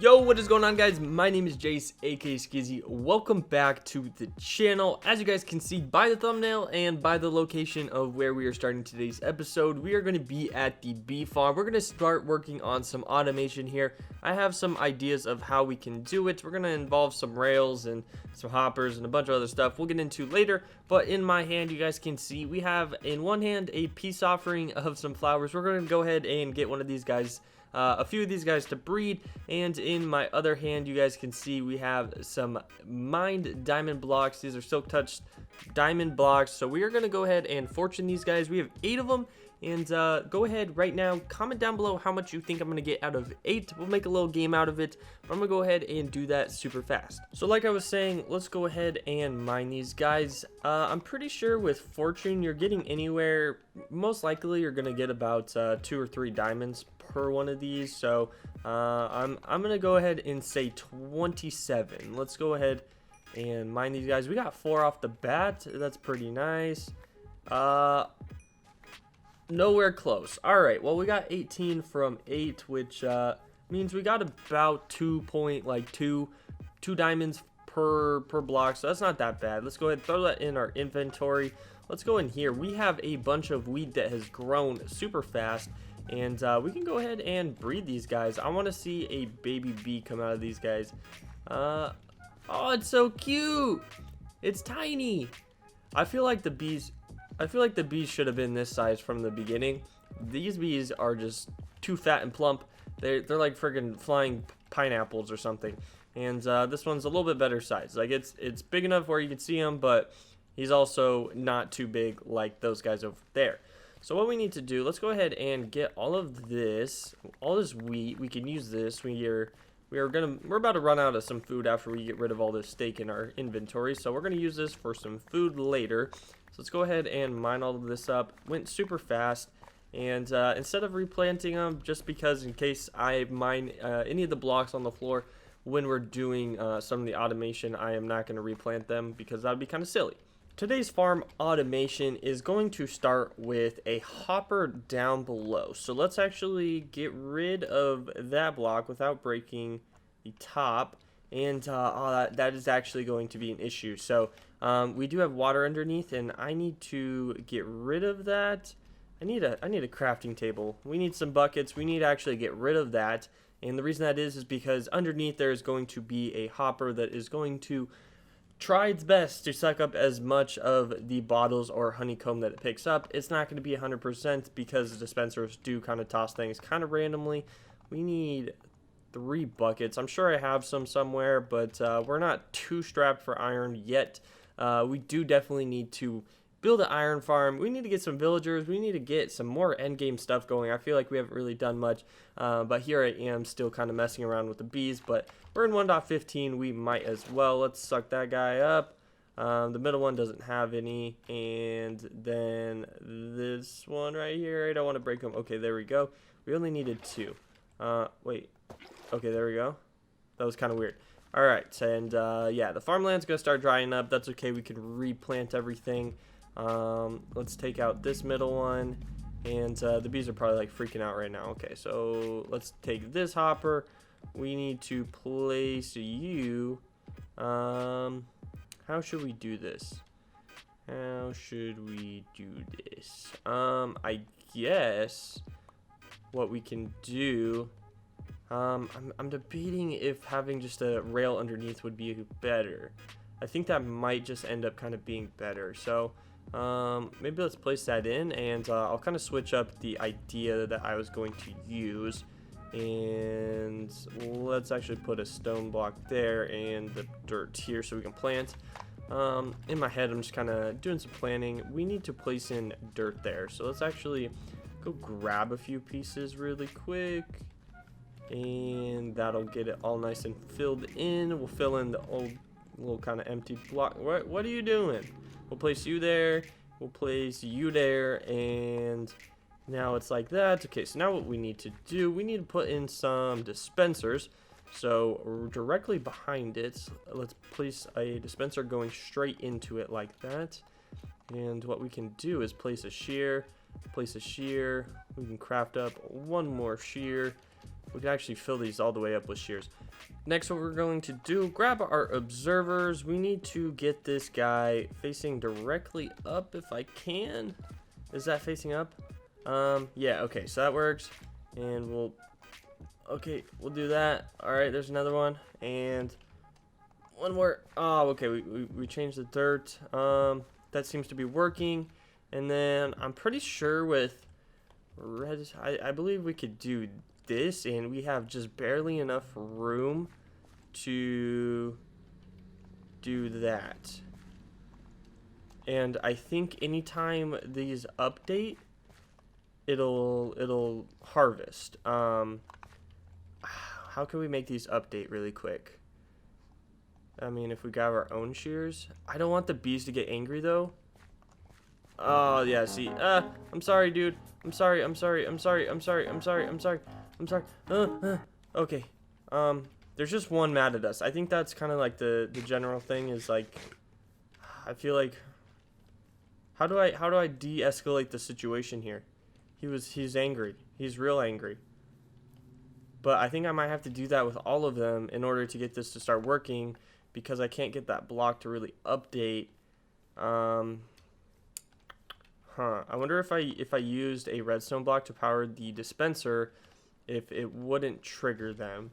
Yo, what is going on, guys? My name is Jace, aka Skizzy. Welcome back to the channel. As you guys can see by the thumbnail and by the location of where we are starting today's episode, we are going to be at the bee farm. We're going to start working on some automation here. I have some ideas of how we can do it. We're going to involve some rails and some hoppers and a bunch of other stuff we'll get into later. But in my hand, you guys can see we have in one hand a peace offering of some flowers. We're going to go ahead and get one of these guys, a few of these guys to breed, and in my other hand you guys can see we have some mined diamond blocks. These are silk touched diamond blocks, so we are going to go ahead and fortune these guys. We have 8 of them, and go ahead right now, comment down below how much you think I'm going to get out of 8. We'll make a little game out of it, but I'm going to go ahead and do that super fast. So like I was saying, let's go ahead and mine these guys. I'm pretty sure with fortune you're getting anywhere, most likely you're going to get about 2 or 3 diamonds per one of these. So I'm gonna go ahead and say 27. Let's go ahead and mine these guys. We got 4 off the bat. That's pretty nice. Nowhere close. All right, well, we got 18 from 8, which means we got about 2 diamonds per block, so that's not that bad. Let's go ahead and throw that in our inventory. Let's go in here. We have a bunch of wheat that has grown super fast, and we can go ahead and breed these guys. I want to see a baby bee come out of these guys. Oh, it's so cute. It's tiny. I feel like the bees should have been this size from the beginning. These bees are just too fat and plump. They're like friggin' flying pineapples or something. And this one's a little bit better size. Like it's big enough where you can see him, but he's also not too big like those guys over there. So what we need to do, let's go ahead and get all this wheat. We can use this. We're about to run out of some food after we get rid of all this steak in our inventory. So we're gonna use this for some food later. So let's go ahead and mine all of this up. Went super fast, and instead of replanting them, just because in case I mine any of the blocks on the floor when we're doing some of the automation, I am not gonna replant them because that would be kind of silly. Today's farm automation is going to start with a hopper down below. So let's actually get rid of that block without breaking the top. And that is actually going to be an issue. So we do have water underneath, and I need to get rid of that. I need a crafting table. We need some buckets. We need to actually get rid of that. And the reason that is because underneath there is going to be a hopper that is going to try its best to suck up as much of the bottles or honeycomb that it picks up. It's not going to be 100% because the dispensers do kind of toss things kind of randomly. We need 3 buckets. I'm sure I have some somewhere, but we're not too strapped for iron yet. We do definitely need to build an iron farm. We need to get some villagers. We need to get some more endgame stuff going. I feel like we haven't really done much, but here I am still kind of messing around with the bees, but we're in 1.15. We might as well. Let's suck that guy up. The middle one doesn't have any, and then this one right here, I don't want to break them. Okay, there we go. We only needed 2. Wait. Okay, there we go. That was kind of weird. All right, and yeah, the farmland's gonna start drying up. That's okay. We can replant everything. Let's take out this middle one, and the bees are probably like freaking out right now. Okay, so let's take this hopper. We need to place you. How should we do this? I guess what we can do, I'm debating if having just a rail underneath would be better. I think that might just end up kind of being better. So maybe let's place that in, and I'll kind of switch up the idea that I was going to use, and let's actually put a stone block there and the dirt here so we can plant. In my head, I'm just kind of doing some planning. We need to place in dirt there, so let's actually go grab a few pieces really quick, and that'll get it all nice and filled in. We'll fill in the old little kind of empty block. What are you doing? We'll place you there, we'll place you there, and now it's like that. Okay, so now what we need to do, we need to put in some dispensers. So directly behind it, let's place a dispenser going straight into it like that. And what we can do is place a shear. We can craft up one more shear, we can actually fill these all the way up with shears. Next, what we're going to do, grab our observers. We need to get this guy facing directly up if I can. Is that facing up? Yeah, okay, so that works. And we'll do that. All right, there's another one. And one more. Oh, okay, we changed the dirt. That seems to be working. And then I'm pretty sure with red, I believe we could do this, and we have just barely enough room to do that. And I think anytime these update, it'll harvest. How can we make these update really quick? I mean, if we grab our own shears. I don't want the bees to get angry though. Oh yeah, see, I'm sorry, dude. I'm sorry. Okay. There's just one mad at us. I think that's kind of like the general thing is like, I feel like, how do I de-escalate the situation here? He's angry. He's real angry. But I think I might have to do that with all of them in order to get this to start working, because I can't get that block to really update. I wonder if I used a redstone block to power the dispenser, if it wouldn't trigger them.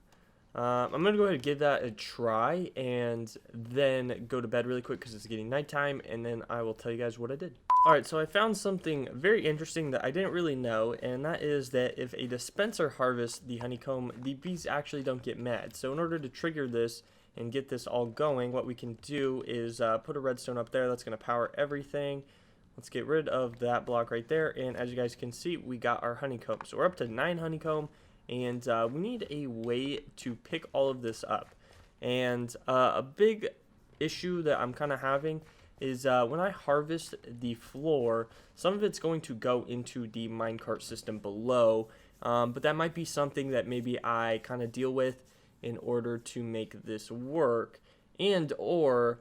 I'm gonna go ahead and give that a try and then go to bed really quick because it's getting nighttime, and then I will tell you guys what I did. Alright, so I found something very interesting that I didn't really know, and that is that if a dispenser harvests the honeycomb, the bees actually don't get mad. So in order to trigger this and get this all going, what we can do is put a redstone up there that's gonna power everything. Let's get rid of that block right there, and as you guys can see, we got our honeycomb. So we're up to 9 honeycomb, and we need a way to pick all of this up. And a big issue that I'm kind of having is when I harvest the floor, some of it's going to go into the minecart system below, but that might be something that maybe I kind of deal with in order to make this work. And or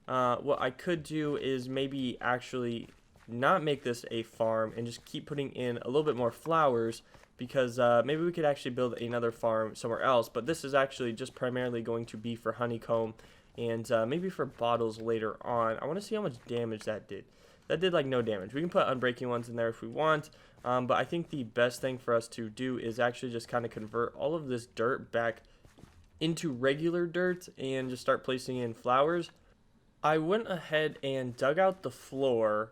what I could do is maybe actually not make this a farm and just keep putting in a little bit more flowers, because maybe we could actually build another farm somewhere else, but this is actually just primarily going to be for honeycomb and maybe for bottles later on. I want to see how much damage that did. That did like no damage. We can put unbreaking ones in there if we want, but I think the best thing for us to do is actually just kind of convert all of this dirt back into regular dirt and just start placing in flowers. I went ahead and dug out the floor,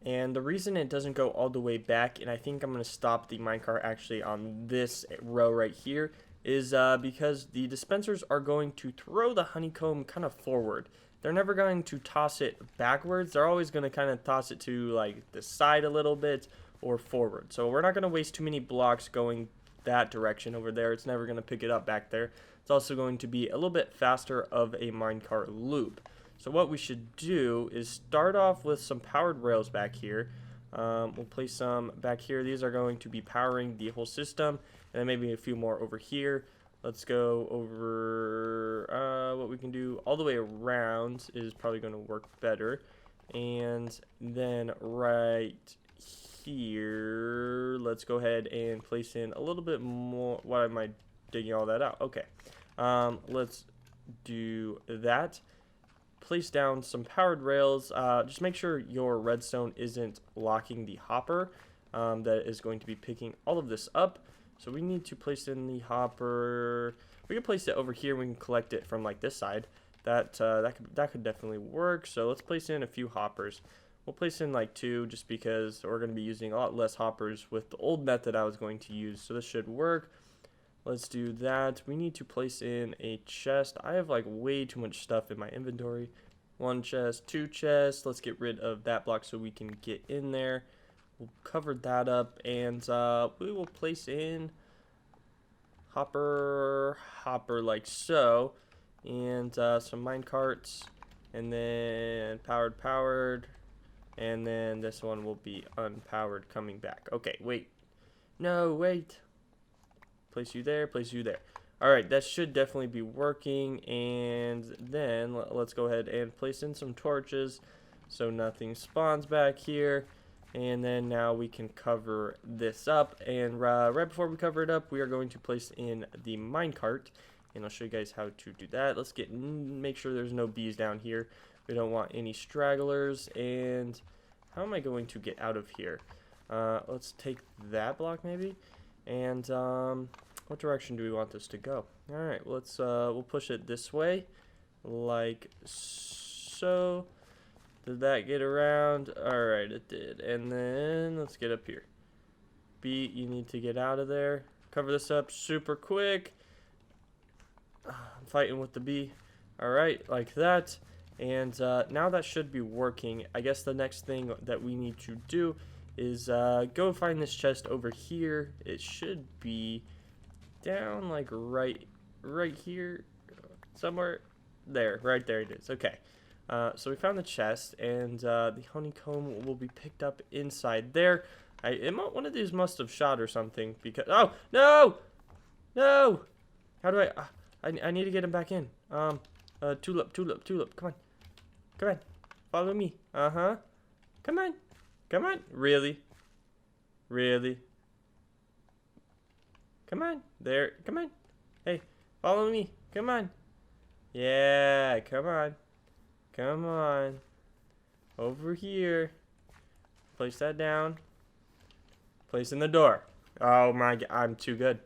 and the reason it doesn't go all the way back, and I think I'm going to stop the minecart actually on this row right here, is because the dispensers are going to throw the honeycomb kind of forward. They're never going to toss it backwards. They're always going to kind of toss it to like the side a little bit or forward. So we're not going to waste too many blocks going that direction over there. It's never going to pick it up back there. It's also going to be a little bit faster of a minecart loop. So what we should do is start off with some powered rails back here. We'll place some back here. These are going to be powering the whole system, and then maybe a few more over here. Let's go over what we can do all the way around is probably going to work better. And then right here, let's go ahead and place in a little bit more. Why am I digging all that out? Okay, let's do that. Place down some powered rails. Just make sure your redstone isn't blocking the hopper that is going to be picking all of this up. So we need to place in the hopper. We can place it over here. We can collect it from like this side. That could definitely work. So let's place in a few hoppers. We'll place in like 2 just because we're going to be using a lot less hoppers with the old method I was going to use. So this should work. Let's do that. We need to place in a chest. I have like way too much stuff in my inventory. 1 chest, 2 chests. Let's get rid of that block so we can get in there. We'll cover that up, and we will place in hopper like so, and some mine carts, and then powered, and then this one will be unpowered coming back. Okay, wait. No, wait. Place you there, place you there. Alright, that should definitely be working, and then let's go ahead and place in some torches so nothing spawns back here. And then now we can cover this up. And right before we cover it up, we are going to place in the minecart. And I'll show you guys how to do that. Let's make sure there's no bees down here. We don't want any stragglers. And how am I going to get out of here? Let's take that block maybe. And what direction do we want this to go? All right, let's we'll push it this way, like so. Did that get around? All right, it did. And then let's get up here. B, you need to get out of there. Cover this up super quick. I'm fighting with the bee. All right, like that. And now that should be working. I guess the next thing that we need to do is go find this chest over here. It should be down like right here somewhere. There, right there it is. Okay. So we found the chest, and the honeycomb will be picked up inside there. One of these must have shot or something, because oh no, how do I need to get him back in. Tulip, come on, follow me. Come on, really, come on, there, come on, hey, follow me, come on, yeah, come on, over here, place that down, place in the door. Oh my god, I'm too good.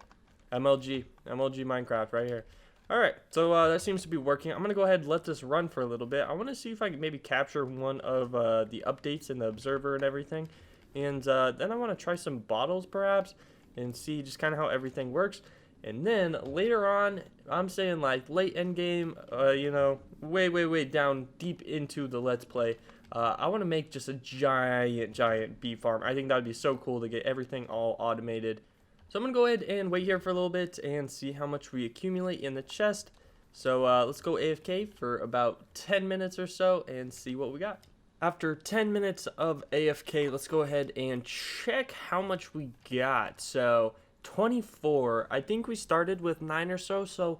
MLG Minecraft right here. Alright, so that seems to be working. I'm going to go ahead and let this run for a little bit. I want to see if I can maybe capture one of the updates in the observer and everything. And then I want to try some bottles perhaps and see just kind of how everything works. And then later on, I'm saying like late end game, you know, way down deep into the Let's Play, I want to make just a giant bee farm. I think that would be so cool to get everything all automated. So I'm going to go ahead and wait here for a little bit and see how much we accumulate in the chest. So let's go AFK for about 10 minutes or so and see what we got. After 10 minutes of AFK, let's go ahead and check how much we got. So 24. I think we started with 9 or so. So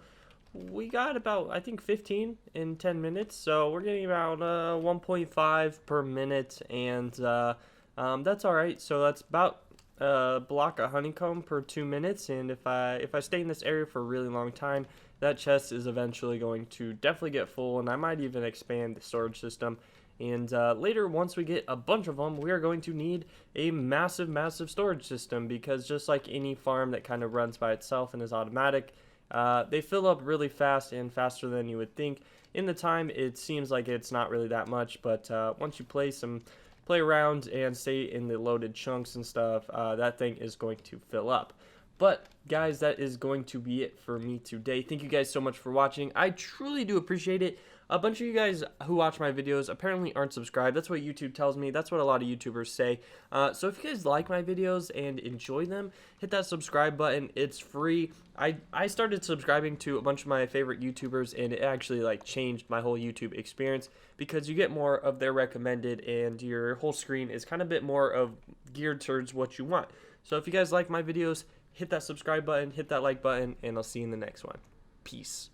we got about, I think, 15 in 10 minutes. So we're getting about 1.5 per minute. And that's all right. So that's about block of honeycomb per 2 minutes, and if I stay in this area for a really long time, that chest is eventually going to definitely get full, and I might even expand the storage system. And later, once we get a bunch of them, we are going to need a massive storage system, because just like any farm that kind of runs by itself and is automatic, they fill up really fast and faster than you would think. In the time, it seems like it's not really that much, but once you play around and stay in the loaded chunks and stuff, that thing is going to fill up. But guys, that is going to be it for me today. Thank you guys so much for watching. I truly do appreciate it. A bunch of you guys who watch my videos apparently aren't subscribed. That's what YouTube tells me. That's what a lot of YouTubers say. So if you guys like my videos and enjoy them, hit that subscribe button. It's free. I started subscribing to a bunch of my favorite YouTubers, and it actually like changed my whole YouTube experience, because you get more of their recommended, and your whole screen is kind of a bit more of geared towards what you want. So if you guys like my videos, hit that subscribe button, hit that like button, and I'll see you in the next one. Peace.